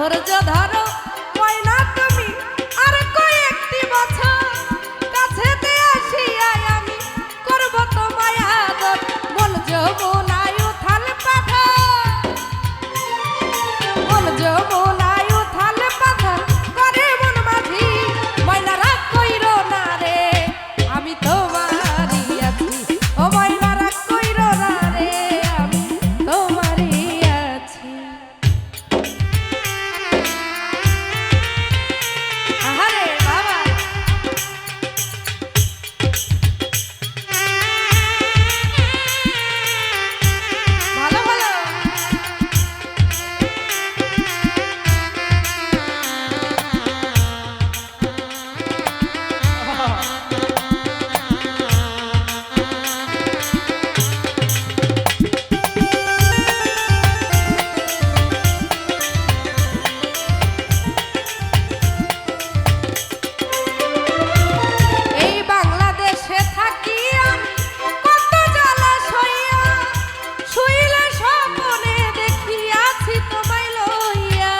ধৈর্য ধরো ময়না তুমি আর কয়েকটি বছর কাছেতে আসিয়া আমি করব তোমায় আদর মন যমুনায় উথাল পাথর মন যমুনায় উথাল পাথর করে মন মাঝি ময়না রাগ কইরো না রে আমি তোমারই আছি ও ময়না রাগ কইরো না রে আমি তোমারই আছি। আহারে বাবা ভালো ভালো এই বাংলাদেশে থাকি আমি কত জ্বালা সইয়া শুইলে স্বপ্নে দেখিয়াছি তোমায় লইয়া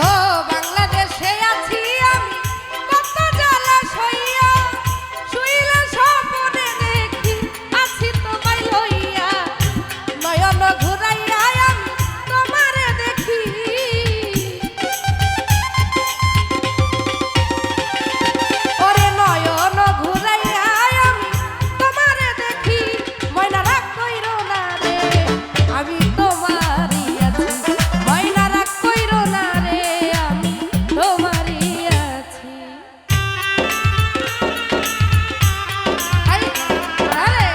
ও বাংলাদেশে আছি আমি কত জ্বালা সইয়া শুইলে স্বপ্নে দেখি আছি তোমায় লইয়া নয়ন ঘুরাইয়া আমি তোমারে দেখি ওরে নয়ন ঘুরাইয়া আমি তোমারে দেখি ময়না রাগ কইরো না রে আমি তোমারই আছি ময়না রাগ কইরো না রে আমি তোমারই আছি। আরে আরে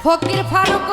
ফকির ফারুক